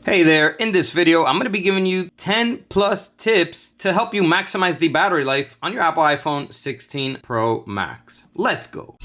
Hey there, in this video, I'm going to be giving you 10 plus tips to help you maximize the battery life on your Apple iPhone 16 Pro Max. Let's go.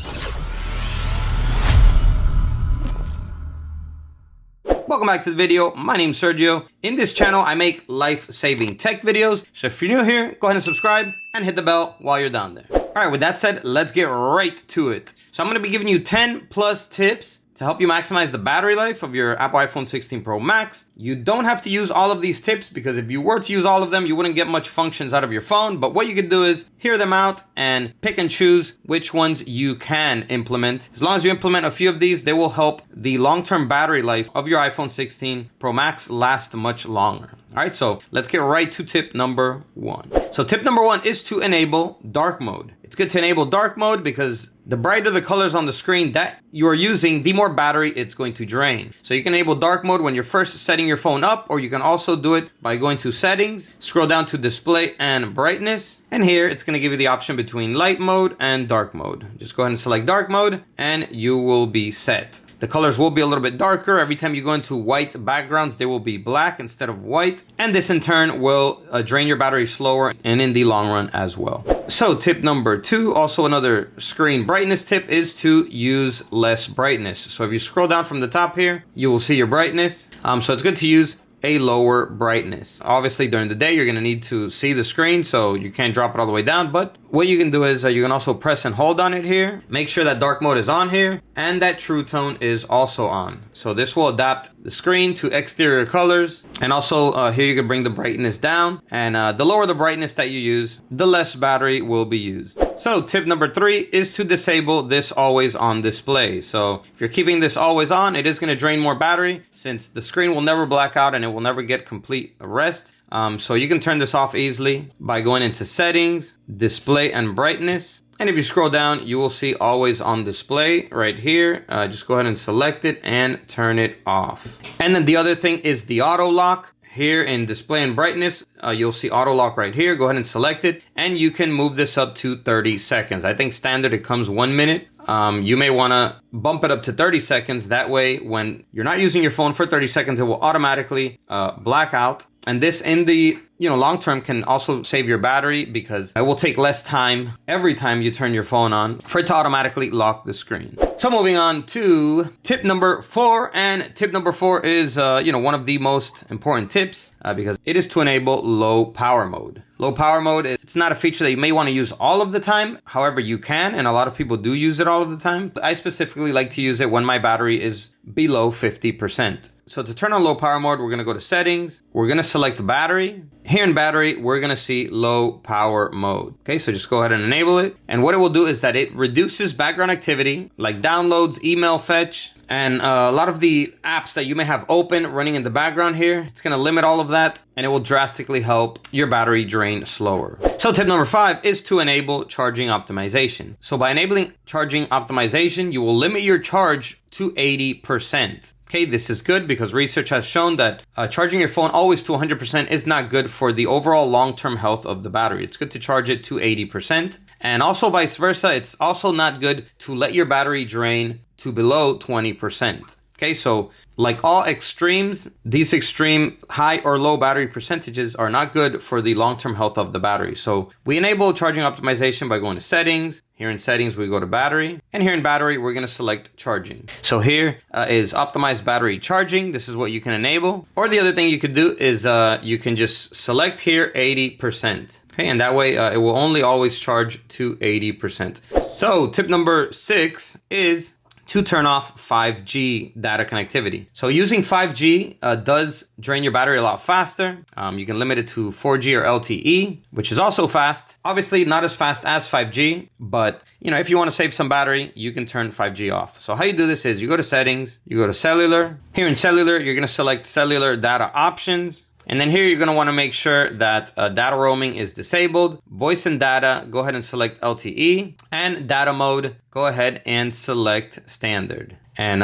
Welcome back to the video. My name's Sergio. In this channel, I make life-saving tech videos. So if you're new here, go ahead and subscribe and hit the bell while you're down there. All right, with that said, let's get right to it. So I'm going to be giving you 10 plus tips to help you maximize the battery life of your Apple iPhone 16 Pro Max. You don't have to use all of these tips because if you were to use all of them, you wouldn't get much functions out of your phone. But what you could do is hear them out and pick and choose which ones you can implement. As long as you implement a few of these, they will help the long-term battery life of your iPhone 16 Pro Max last much longer. All right, so let's get right to tip number one. So tip number one is to enable dark mode. It's good to enable dark mode because the brighter the colors on the screen that you are using, the more battery it's going to drain. So you can enable dark mode when you're first setting your phone up, or you can also do it by going to settings, scroll down to display and brightness. And here it's going to give you the option between light mode and dark mode. Just go ahead and select dark mode and you will be set. The colors will be a little bit darker. Every time you go into white backgrounds, they will be black instead of white. And this in turn will drain your battery slower and in the long run as well. So tip number two, also another screen brightness tip, is to use less brightness. So if you scroll down from the top here, you will see your brightness. So it's good to use a lower brightness. Obviously during the day, you're gonna need to see the screen, so you can't drop it all the way down. But what you can do is you can also press and hold on it here. Make sure that dark mode is on here and that true tone is also on. So this will adapt the screen to exterior colors. And also here you can bring the brightness down. And the lower the brightness that you use, the less battery will be used. So tip number three is to disable this always on display. So if you're keeping this always on, it is gonna drain more battery since the screen will never black out and it will never get complete rest. So you can turn this off easily by going into settings, display and brightness. And if you scroll down, you will see always on display right here. Just go ahead and select it and turn it off. And then the other thing is the auto lock. Here in display and brightness, you'll see auto lock right here. Go ahead and select it and you can move this up to 30 seconds. I think standard it comes 1 minute. You may want to bump it up to 30 seconds. That way, when you're not using your phone for 30 seconds, it will automatically black out. And this in the long term can also save your battery because it will take less time every time you turn your phone on for it to automatically lock the screen. So moving on to tip number four, and tip number four is one of the most important tips because it is to enable low power mode. Low power mode, it's not a feature that you may want to use all of the time. However, you can, and a lot of people do use it all of the time. I specifically like to use it when my battery is below 50%. So to turn on low power mode, we're going to go to settings. We're going to select battery. Here in battery, we're going to see low power mode. Okay, so just go ahead and enable it. And what it will do is that it reduces background activity like downloads, email fetch, and a lot of the apps that you may have open running in the background here. It's going to limit all of that and it will drastically help your battery drain slower. So tip number five is to enable charging optimization. So by enabling charging optimization, you will limit your charge to 80%. Okay, this is good because research has shown that charging your phone always to 100% is not good for the overall long-term health of the battery. It's good to charge it to 80%. And also vice versa, it's also not good to let your battery drain to below 20%. Okay, so like all extremes, these extreme high or low battery percentages are not good for the long-term health of the battery. So we enable charging optimization by going to settings. Here in settings, we go to battery. And here in battery, we're going to select charging. So here is optimized battery charging. This is what you can enable. Or the other thing you could do is you can just select here 80%. Okay, and that way it will only always charge to 80%. So tip number six is to turn off 5G data connectivity. So using 5G does drain your battery a lot faster. You can limit it to 4G or LTE, which is also fast. Obviously not as fast as 5G, but if you want to save some battery, you can turn 5G off. So how you do this is you go to settings, you go to cellular. Here in cellular, you're going to select cellular data options. And then here you're going to want to make sure that data roaming is disabled. Voice and data, go ahead and select LTE. And data mode, go ahead and select standard. And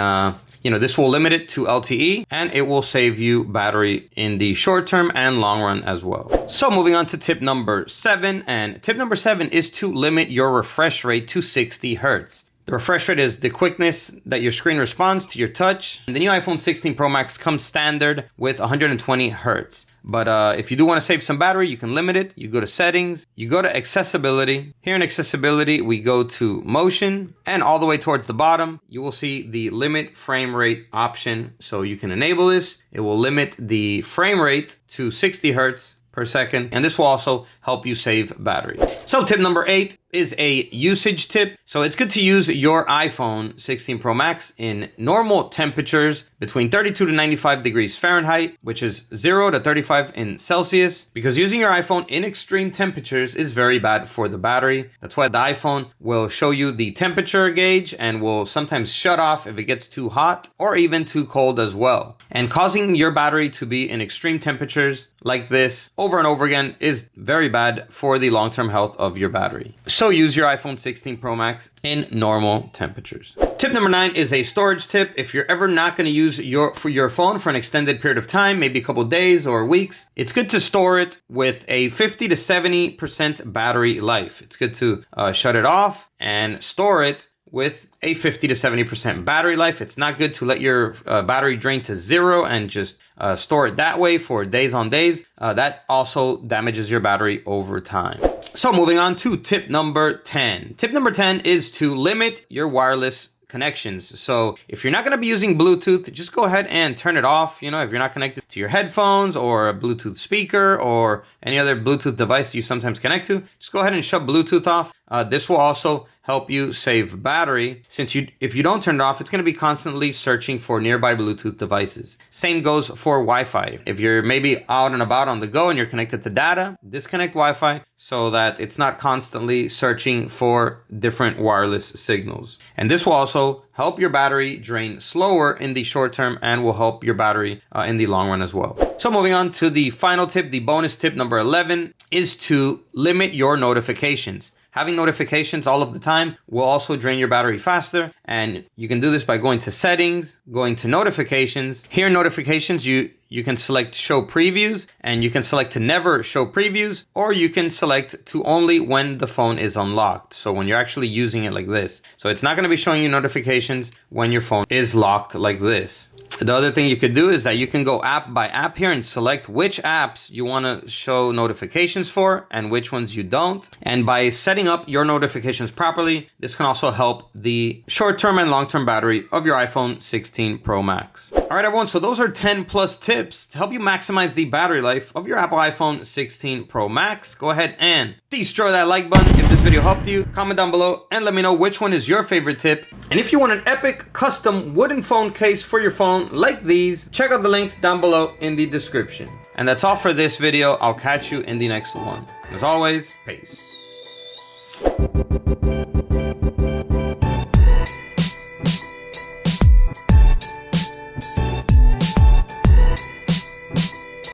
this will limit it to LTE and it will save you battery in the short term and long run as well. So moving on to tip number seven, and tip number seven is to limit your refresh rate to 60 Hertz. The refresh rate is the quickness that your screen responds to your touch. And the new iPhone 16 Pro Max comes standard with 120 Hertz. But if you do want to save some battery, you can limit it. You go to settings, you go to accessibility. Here in accessibility, we go to motion, and all the way towards the bottom, you will see the limit frame rate option. So you can enable this. It will limit the frame rate to 60 Hertz per second, and this will also help you save battery. So tip number 8 is a usage tip. So it's good to use your iPhone 16 Pro Max in normal temperatures between 32 to 95 degrees Fahrenheit, which is 0 to 35 in Celsius, because using your iPhone in extreme temperatures is very bad for the battery. That's why the iPhone will show you the temperature gauge and will sometimes shut off if it gets too hot or even too cold as well. And causing your battery to be in extreme temperatures like this over and over again is very bad for the long-term health of your battery. So use your iPhone 16 Pro Max in normal temperatures. Tip number 9 is a storage tip. If you're ever not going to use your phone for an extended period of time, maybe a couple days or weeks, it's good to store it with a 50 to 70% battery life. It's good to shut it off and store it with a 50 to 70% battery life. It's not good to let your battery drain to 0 and just store it that way for days on days. That also damages your battery over time. So moving on to tip number 10. Tip number 10 is to limit your wireless connections. So if you're not going to be using Bluetooth, just go ahead and turn it off. You know, if you're not connected to your headphones or a Bluetooth speaker or any other Bluetooth device you sometimes connect to, just go ahead and shut Bluetooth off. This will also help you save battery, since if you don't turn it off, it's going to be constantly searching for nearby Bluetooth devices. Same goes for Wi-Fi. If you're maybe out and about on the go and you're connected to data, disconnect Wi-Fi so that it's not constantly searching for different wireless signals. And this will also help your battery drain slower in the short term and will help your battery in the long run as well. So moving on to the final tip, the bonus tip number 11 is to limit your notifications. Having notifications all of the time will also drain your battery faster, and you can do this by going to settings, going to notifications. Here in notifications, you can select show previews, and you can select to never show previews, or you can select to only when the phone is unlocked. So when you're actually using it like this. So it's not going to be showing you notifications when your phone is locked like this. The other thing you could do is that you can go app by app here and select which apps you want to show notifications for and which ones you don't. And by setting up your notifications properly, this can also help the short-term and long-term battery of your iPhone 16 Pro Max. All right, everyone, so those are 10 plus tips to help you maximize the battery life of your Apple iPhone 16 Pro Max. Go ahead and destroy that like button if this video helped you. Comment down below and let me know which one is your favorite tip. And if you want an epic custom wooden phone case for your phone like these, check out the links down below in the description. And that's all for this video. I'll catch you in the next one. As always, peace.